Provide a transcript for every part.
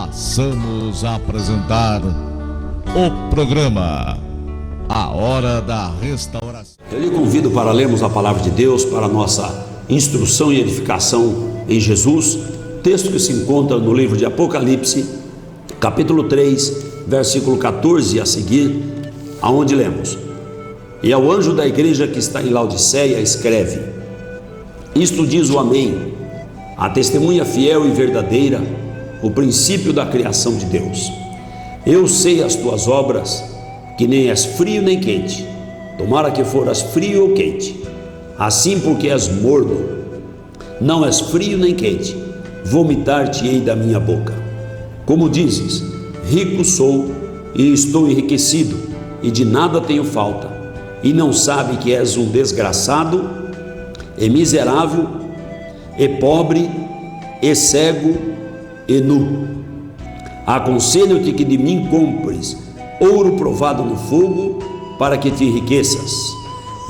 Passamos a apresentar o programa A Hora da Restauração. Eu lhe convido para lermos a palavra de Deus para nossa instrução e edificação em Jesus, texto que se encontra no livro de Apocalipse, capítulo 3, versículo 14 a seguir, aonde lemos: E ao anjo da igreja que está em Laodiceia escreve: Isto diz o Amém, a testemunha fiel e verdadeira, o princípio da criação de Deus. Eu sei as tuas obras, que nem és frio nem quente. Tomara que foras frio ou quente. Assim, porque és morno, não és frio nem quente, vomitar-te-ei da minha boca. Como dizes: rico sou e estou enriquecido, e de nada tenho falta, e não sabe que és um desgraçado, e miserável, e pobre, e cego, e nu. Aconselho-te que de mim compres ouro provado no fogo, para que te enriqueças,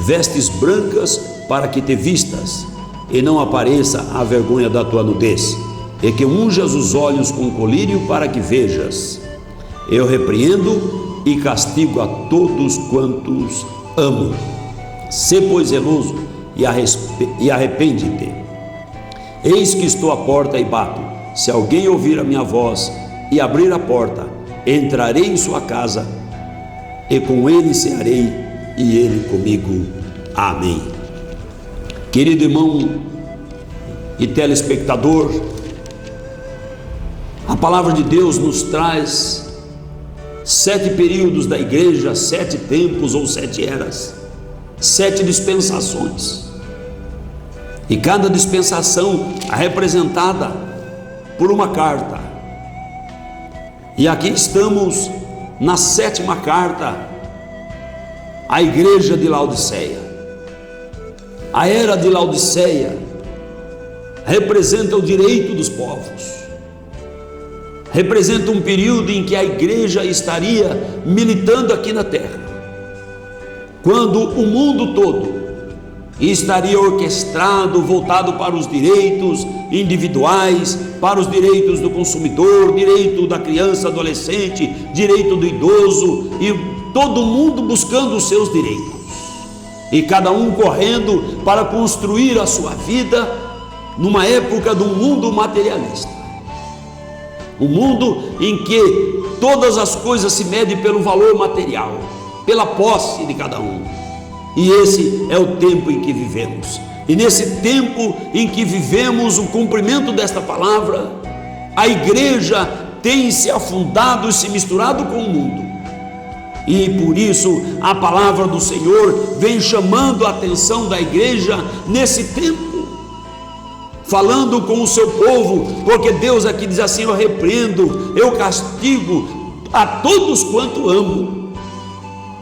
vestes brancas para que te vistas, e não apareça a vergonha da tua nudez, e que unjas os olhos com colírio para que vejas. Eu repreendo e castigo a todos quantos amo. Sê, pois, zeloso e arrepende-te. Eis que estou à porta e bato. Se alguém ouvir a minha voz e abrir a porta, entrarei em sua casa, e com ele cearei, e ele comigo. Amém. Querido irmão e telespectador, a palavra de Deus nos traz 7 períodos da igreja, 7 tempos ou 7 eras, 7 dispensações, e cada dispensação é representada por uma carta. E aqui estamos na 7ª carta à igreja de Laodiceia. A era de Laodiceia representa o direito dos povos, representa um período em que a igreja estaria militando aqui na terra, quando o mundo todo estaria orquestrado, voltado para os direitos individuais, para os direitos do consumidor, direito da criança, adolescente, direito do idoso, e todo mundo buscando os seus direitos, e cada um correndo para construir a sua vida numa época do mundo materialista, um mundo em que todas as coisas se medem pelo valor material, pela posse de cada um. E esse é o tempo em que vivemos. E nesse tempo em que vivemos o cumprimento desta palavra, a igreja tem se afundado e se misturado com o mundo. E por isso a palavra do Senhor vem chamando a atenção da igreja nesse tempo, falando com o seu povo, porque Deus aqui diz assim: eu repreendo, eu castigo a todos quanto amo.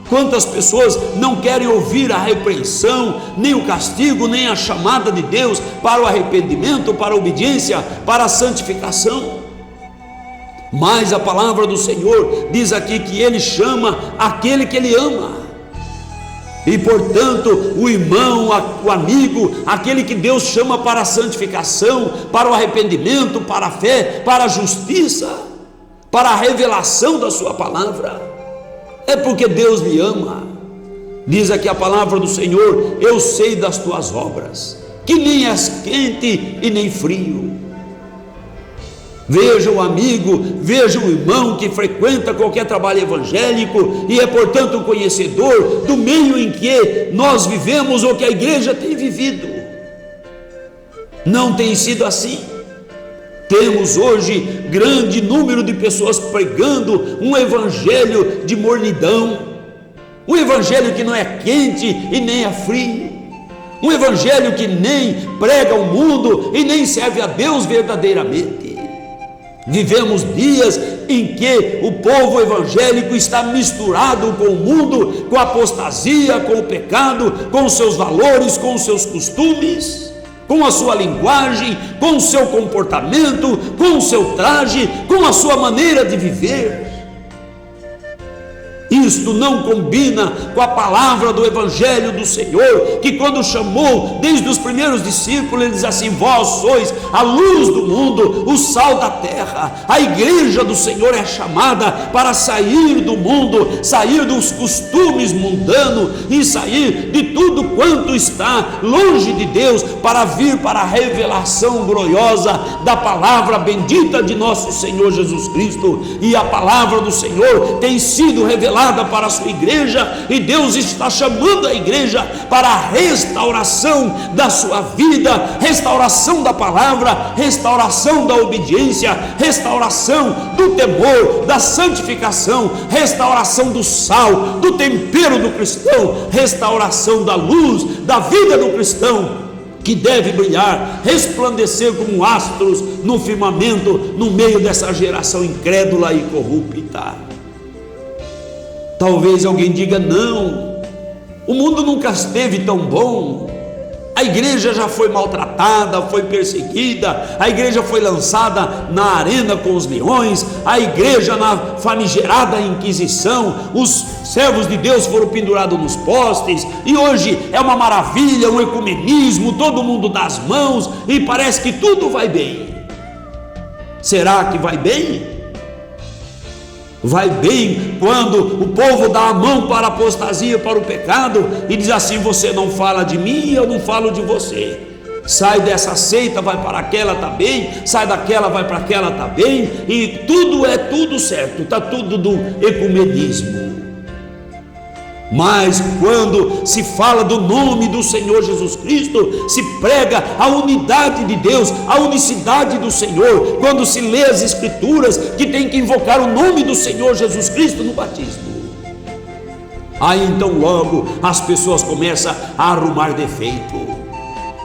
Quantas pessoas não querem ouvir a repreensão, nem o castigo, nem a chamada de Deus para o arrependimento, para a obediência, para a santificação? Mas a palavra do Senhor diz aqui que Ele chama aquele que Ele ama. E portanto, o irmão, o amigo, aquele que Deus chama para a santificação, para o arrependimento, para a fé, para a justiça, para a revelação da sua palavra, é porque Deus lhe ama. Diz aqui a palavra do Senhor: eu sei das tuas obras, que nem és quente e nem frio. Veja o amigo, veja o irmão que frequenta qualquer trabalho evangélico e é portanto conhecedor do meio em que nós vivemos ou que a igreja tem vivido. Não tem sido assim. Temos hoje grande número de pessoas pregando um evangelho de mornidão, um evangelho que não é quente e nem é frio, um evangelho que nem prega o mundo e nem serve a Deus verdadeiramente. Vivemos dias em que o povo evangélico está misturado com o mundo, com a apostasia, com o pecado, com os seus valores, com os seus costumes, com a sua linguagem, com o seu comportamento, com o seu traje, com a sua maneira de viver. E isto não combina com a palavra do Evangelho do Senhor, que quando chamou desde os primeiros discípulos, ele diz assim: vós sois a luz do mundo, o sal da terra. A igreja do Senhor é chamada para sair do mundo, sair dos costumes mundanos e sair de tudo quanto está longe de Deus, para vir para a revelação gloriosa da palavra bendita de nosso Senhor Jesus Cristo. E a palavra do Senhor tem sido revelada para a sua igreja, e Deus está chamando a igreja para a restauração da sua vida, restauração da palavra, restauração da obediência, restauração do temor, da santificação, restauração do sal, do tempero do cristão, restauração da luz da vida do cristão, que deve brilhar, resplandecer como astros no firmamento, no meio dessa geração incrédula e corrupta. Talvez alguém diga: não, o mundo nunca esteve tão bom, a igreja já foi maltratada, foi perseguida, a igreja foi lançada na arena com os leões, a igreja na famigerada Inquisição, os servos de Deus foram pendurados nos postes, e hoje é uma maravilha, um ecumenismo, todo mundo dá as mãos e parece que tudo vai bem. Será que vai bem? Vai bem quando o povo dá a mão para a apostasia, para o pecado, e diz assim: você não fala de mim, eu não falo de você. Sai dessa seita, vai para aquela, está bem. Sai daquela, vai para aquela, está bem. E tudo é tudo certo, está tudo do ecumenismo. Mas quando se fala do nome do Senhor Jesus Cristo, se prega a unidade de Deus, a unicidade do Senhor, quando se lê as Escrituras que tem que invocar o nome do Senhor Jesus Cristo no batismo, aí então logo as pessoas começam a arrumar defeito.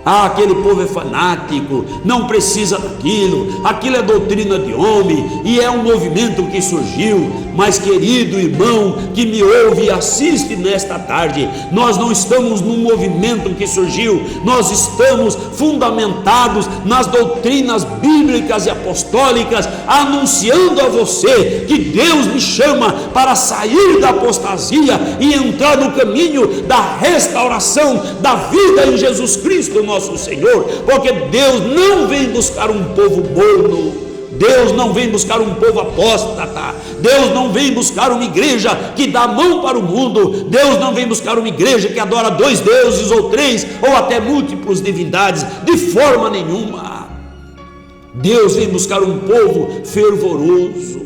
Aquele povo é fanático, não precisa daquilo, aquilo é doutrina de homem, e é um movimento que surgiu. Mas, querido irmão que me ouve e assiste nesta tarde, nós não estamos num movimento que surgiu, nós estamos fundamentados nas doutrinas bíblicas e apostólicas, anunciando a você que Deus me chama para sair da apostasia e entrar no caminho da restauração da vida em Jesus Cristo nosso Senhor, porque Deus não vem buscar um povo morno, Deus não vem buscar um povo apóstata, Deus não vem buscar uma igreja que dá a mão para o mundo, Deus não vem buscar uma igreja que adora 2 deuses ou 3 ou até múltiplas divindades, de forma nenhuma. Deus vem buscar um povo fervoroso.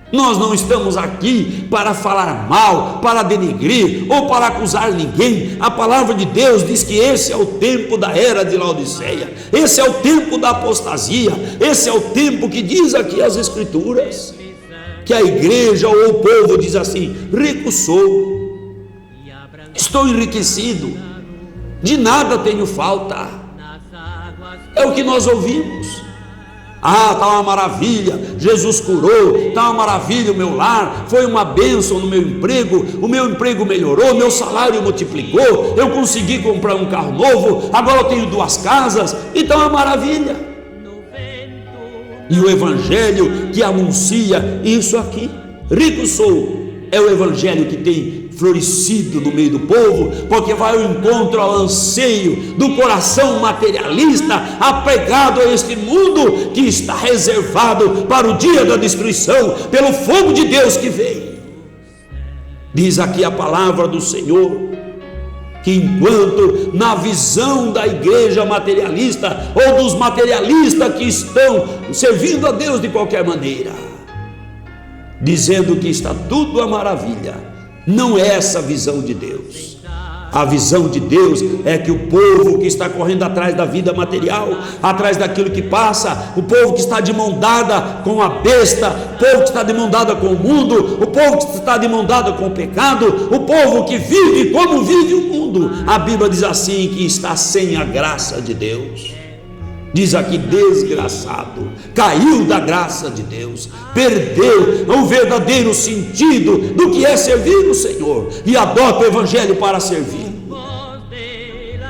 Nós não estamos aqui para falar mal, para denegrir ou para acusar ninguém. A palavra de Deus diz que esse é o tempo da era de Laodiceia, esse é o tempo da apostasia, esse é o tempo que diz aqui as Escrituras, que a igreja ou o povo diz assim: rico sou, estou enriquecido, de nada tenho falta. É o que nós ouvimos. Ah, está uma maravilha, Jesus curou, está uma maravilha o meu lar, foi uma bênção no meu emprego, o meu emprego melhorou, meu salário multiplicou, eu consegui comprar um carro novo, agora eu tenho 2 casas, então é uma maravilha. E o Evangelho que anuncia isso aqui, rico sou, é o Evangelho que tem florescido no meio do povo, porque vai ao encontro ao anseio do coração materialista, apegado a este mundo que está reservado para o dia da destruição, pelo fogo de Deus que vem. Diz aqui a palavra do Senhor, que enquanto na visão da igreja materialista, ou dos materialistas que estão servindo a Deus de qualquer maneira, dizendo que está tudo a maravilha, não é essa a visão de Deus. A visão de Deus é que o povo que está correndo atrás da vida material, atrás daquilo que passa, o povo que está de mão dada com a besta, o povo que está de mão dada com o mundo, o povo que está de mão dada com o pecado, o povo que vive como vive o mundo, a Bíblia diz assim, que está sem a graça de Deus. Diz aqui: desgraçado, caiu da graça de Deus, perdeu o verdadeiro sentido do que é servir o Senhor, e adota o Evangelho para servir.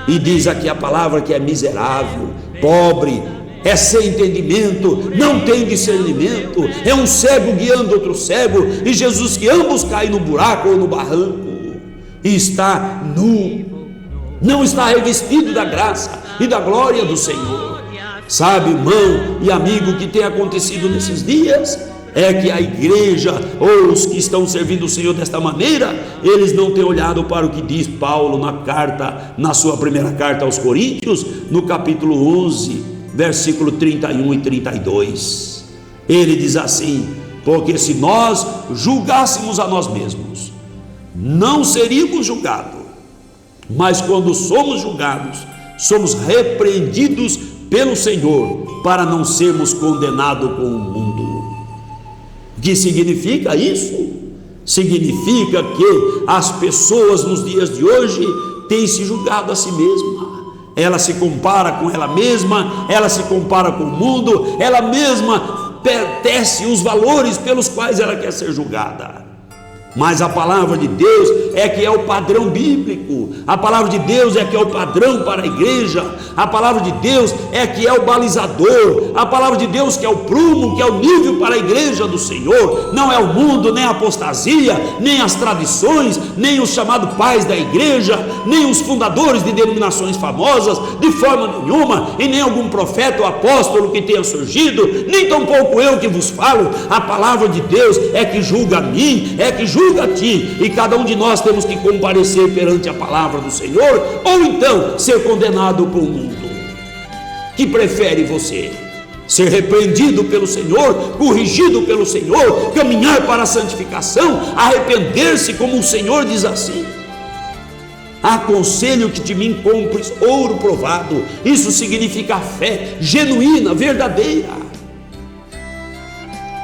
E diz aqui a palavra que é miserável, pobre, é sem entendimento, não tem discernimento, é um cego guiando outro cego, e Jesus que ambos caem no buraco ou no barranco, e está nu, não está revestido da graça e da glória do Senhor. Sabe, irmão e amigo, o que tem acontecido nesses dias é que a igreja, ou os que estão servindo o Senhor desta maneira, eles não têm olhado para o que diz Paulo na sua primeira carta aos Coríntios, no capítulo 11, versículo 31 e 32. Ele diz assim: porque se nós julgássemos a nós mesmos, não seríamos julgados, mas quando somos julgados, somos repreendidos pelo Senhor, para não sermos condenados com o mundo. O que significa isso? Significa que as pessoas nos dias de hoje têm se julgado a si mesma. Ela se compara com ela mesma, ela se compara com o mundo, ela mesma pertence os valores pelos quais ela quer ser julgada. Mas a palavra de Deus é que é o padrão bíblico, a palavra de Deus é que é o padrão para a igreja, a palavra de Deus é que é o balizador, a palavra de Deus que é o prumo, que é o nível para a igreja do Senhor. Não é o mundo, nem a apostasia, nem as tradições, nem os chamados pais da igreja, nem os fundadores de denominações famosas, de forma nenhuma, e nem algum profeta ou apóstolo que tenha surgido, nem tampouco eu que vos falo. A palavra de Deus é que julga a mim, é que julga a ti, e cada um de nós temos que comparecer perante a palavra do Senhor, ou então ser condenado por um mundo. Que prefere você? Ser repreendido pelo Senhor, corrigido pelo Senhor, caminhar para a santificação, arrepender-se, como o Senhor diz assim: aconselho que de mim compres ouro provado. Isso significa a fé genuína, verdadeira.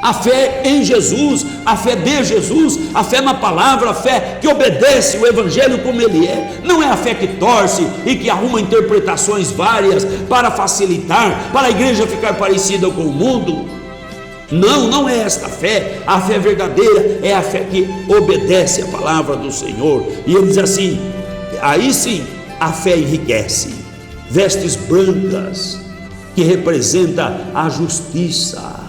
A fé em Jesus, a fé de Jesus, a fé na palavra, a fé que obedece o Evangelho como ele é. Não é a fé que torce e que arruma interpretações várias para facilitar, para a igreja ficar parecida com o mundo. Não, não é esta fé. A fé verdadeira é a fé que obedece a palavra do Senhor. E ele diz assim: aí sim a fé enriquece. Vestes brancas, que representa a justiça.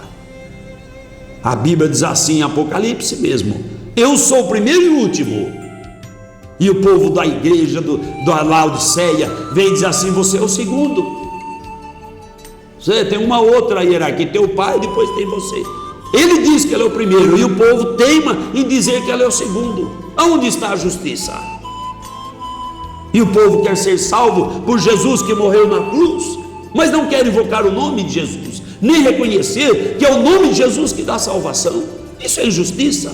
A Bíblia diz assim em Apocalipse mesmo: eu sou o primeiro e o último. E o povo da igreja da Laodiceia vem dizer assim: você é o segundo. Você tem uma outra hierarquia, tem o pai, depois tem você. Ele diz que ele é o primeiro, e o povo teima em dizer que ele é o segundo. Aonde está a justiça? E o povo quer ser salvo por Jesus que morreu na cruz, mas não quer invocar o nome de Jesus, nem reconhecer que é o nome de Jesus que dá salvação. Isso é injustiça.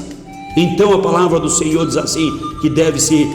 Então a palavra do Senhor diz assim, que deve se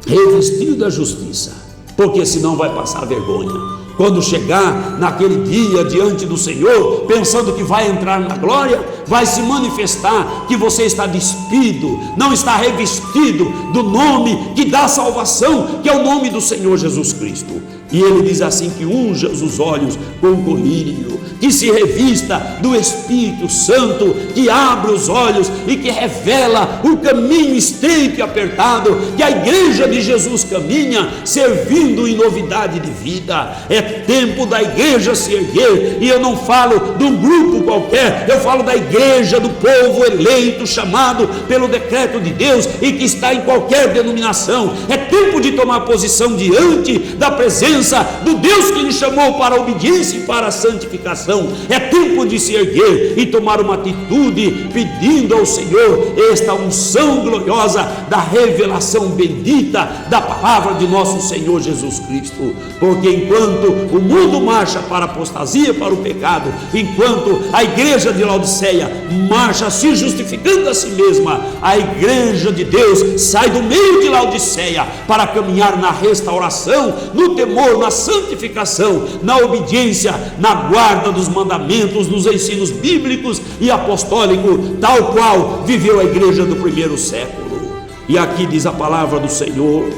revestir da justiça, porque senão vai passar vergonha. Quando chegar naquele dia diante do Senhor, pensando que vai entrar na glória, vai se manifestar que você está despido, não está revestido do nome que dá salvação, que é o nome do Senhor Jesus Cristo. E ele diz assim: que unja os olhos com colírio, que se revista do Espírito Santo, que abre os olhos e que revela o caminho estreito e apertado que a igreja de Jesus caminha, servindo em novidade de vida. É tempo da igreja se erguer, e eu não falo de um grupo qualquer, eu falo da igreja, do povo eleito, chamado pelo decreto de Deus e que está em qualquer denominação. É tempo de tomar posição diante da presença do Deus que lhe chamou para a obediência e para a santificação. É tempo de se erguer e tomar uma atitude, pedindo ao Senhor esta unção gloriosa da revelação bendita da palavra de nosso Senhor Jesus Cristo. Porque enquanto o mundo marcha para a apostasia, para o pecado, enquanto a igreja de Laodiceia marcha se justificando a si mesma, a igreja de Deus sai do meio de Laodiceia para caminhar na restauração, no temor, na santificação, na obediência, na guarda dos mandamentos, nos ensinos bíblicos e apostólicos, tal qual viveu a igreja do primeiro século. E aqui diz a palavra do Senhor: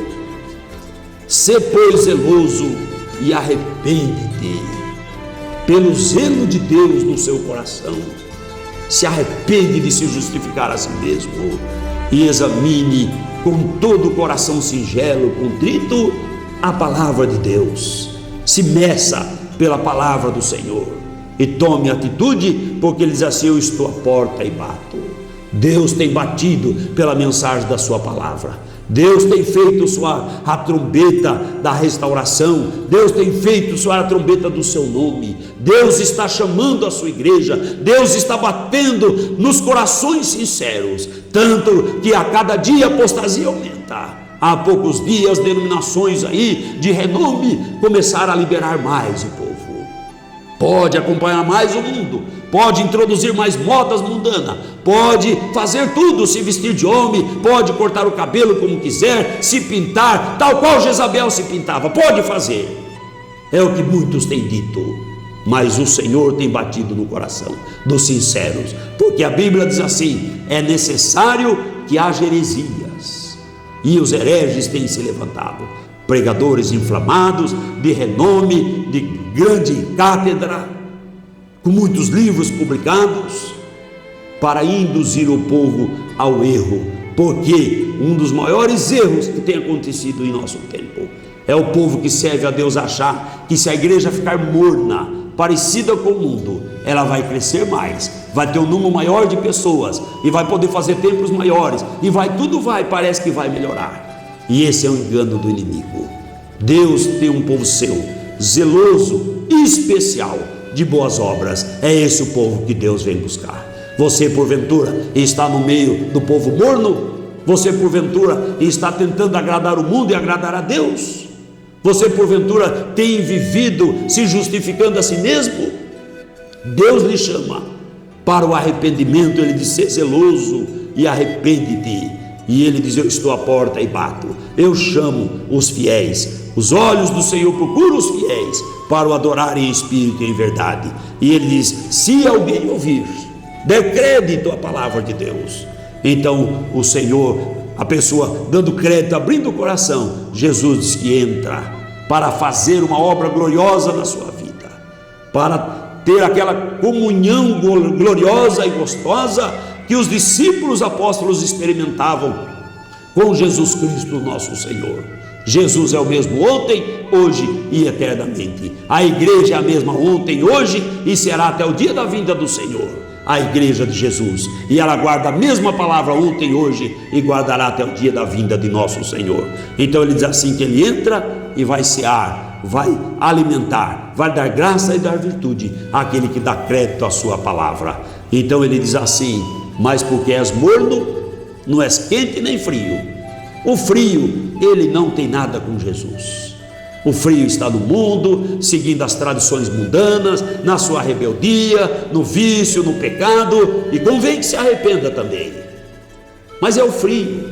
sê, pois, zeloso e arrepende-te. Pelo zelo de Deus no seu coração, se arrepende de se justificar a si mesmo, e examine com todo o coração singelo, contrito, a palavra de Deus. Se meça pela palavra do Senhor e tome atitude, porque ele diz assim: eu estou à porta e bato. Deus tem batido pela mensagem da sua palavra. Deus tem feito soar a trombeta da restauração. Deus tem feito soar a trombeta do seu nome. Deus está chamando a sua igreja. Deus está batendo nos corações sinceros, tanto que a cada dia a apostasia aumenta. Há poucos dias denominações aí de renome começaram a liberar mais o povo. Pode acompanhar mais o mundo, pode introduzir mais modas mundanas, pode fazer tudo, se vestir de homem, pode cortar o cabelo como quiser, se pintar, tal qual Jezabel se pintava, pode fazer. É o que muitos têm dito, mas o Senhor tem batido no coração dos sinceros, porque a Bíblia diz assim: é necessário que haja heresias, e os hereges têm se levantado, pregadores inflamados, de renome, de grande cátedra, com muitos livros publicados, para induzir o povo ao erro, porque um dos maiores erros que tem acontecido em nosso tempo é o povo que serve a Deus achar que se a igreja ficar morna, parecida com o mundo, ela vai crescer mais, vai ter um número maior de pessoas e vai poder fazer templos maiores e parece que vai melhorar. E esse é o engano do inimigo. Deus tem um povo seu, zeloso e especial de boas obras. É esse o povo que Deus vem buscar. Você porventura está no meio do povo morno? Você porventura está tentando agradar o mundo e agradar a Deus? Você porventura tem vivido se justificando a si mesmo? Deus lhe chama para o arrependimento. Ele diz: ser zeloso e arrepende-te. E ele diz: eu estou à porta e bato. Eu chamo os fiéis. Os olhos do Senhor procuram os fiéis para o adorarem em espírito e em verdade. E ele diz: se alguém ouvir, der crédito à palavra de Deus, então o Senhor, a pessoa dando crédito, abrindo o coração, Jesus diz que entra para fazer uma obra gloriosa na sua vida, para ter aquela comunhão gloriosa e gostosa que os discípulos apóstolos experimentavam com Jesus Cristo nosso Senhor. Jesus é o mesmo ontem, hoje e eternamente. A igreja é a mesma ontem, hoje e será até o dia da vinda do Senhor. A igreja de Jesus, e ela guarda a mesma palavra ontem, hoje e guardará até o dia da vinda de nosso Senhor. Então ele diz assim, que ele entra e vai cear, vai alimentar, vai dar graça e dar virtude àquele que dá crédito à sua palavra. Então ele diz assim: mas porque és morno, não és quente nem frio. O frio, ele não tem nada com Jesus. O frio está no mundo, seguindo as tradições mundanas, na sua rebeldia, no vício, no pecado, e convém que se arrependa também. Mas é o frio.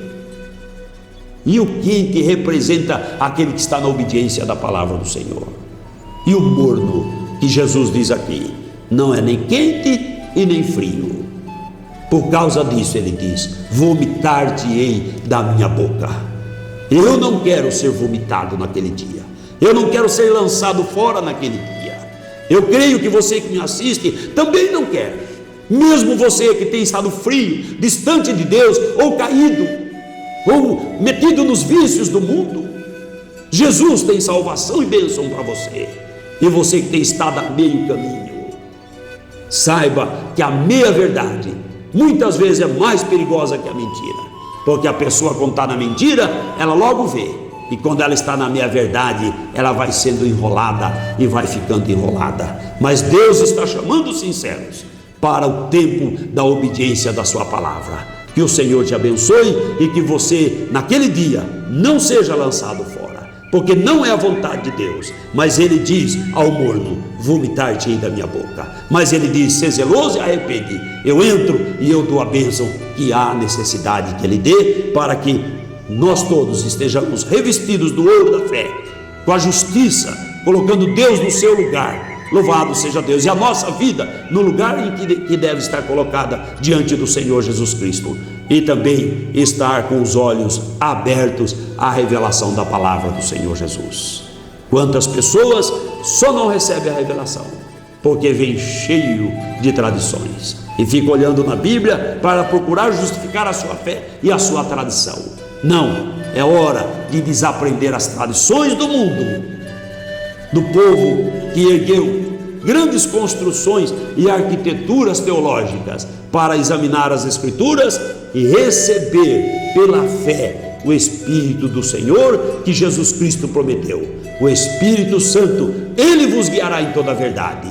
E o quente representa aquele que está na obediência da palavra do Senhor. E o morno, que Jesus diz aqui, não é nem quente e nem frio. Por causa disso ele diz: vomitar-te-ei da minha boca. Eu não quero ser vomitado naquele dia. Eu não quero ser lançado fora naquele dia. Eu creio que você que me assiste também não quer. Mesmo você que tem estado frio, distante de Deus, ou caído, ou metido nos vícios do mundo, Jesus tem salvação e bênção para você. E você que tem estado a meio caminho, saiba que a meia-verdade muitas vezes é mais perigosa que a mentira, porque a pessoa, quando está na mentira, ela logo vê, e quando ela está na meia-verdade, ela vai sendo enrolada e vai ficando enrolada. Mas Deus está chamando os sinceros para o tempo da obediência da sua palavra. Que o Senhor te abençoe e que você naquele dia não seja lançado fora, porque não é a vontade de Deus. Mas ele diz ao morno: vomitar-te-ei da minha boca. Mas ele diz: ser zeloso e arrepende. Eu entro e eu dou a bênção que há necessidade que ele dê, para que nós todos estejamos revestidos do ouro da fé, com a justiça, colocando Deus no seu lugar. Louvado seja Deus, e a nossa vida no lugar em que deve estar colocada diante do Senhor Jesus Cristo, e também estar com os olhos abertos à revelação da palavra do Senhor Jesus. Quantas pessoas só não recebem a revelação porque vem cheio de tradições e fica olhando na Bíblia para procurar justificar a sua fé e a sua tradição. Não, é hora de desaprender as tradições do mundo do povo que ergueu grandes construções e arquiteturas teológicas para examinar as Escrituras e receber pela fé o Espírito do Senhor que Jesus Cristo prometeu. O Espírito Santo, Ele vos guiará em toda a verdade.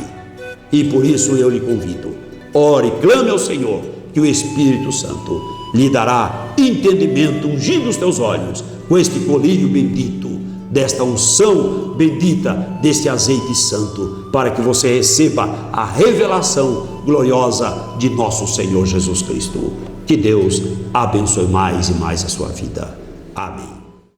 E por isso eu lhe convido, ore, clame ao Senhor, que o Espírito Santo lhe dará entendimento, ungindo os teus olhos com este colírio bendito, desta unção bendita, deste azeite santo, para que você receba a revelação gloriosa de nosso Senhor Jesus Cristo. Que Deus abençoe mais e mais a sua vida. Amém.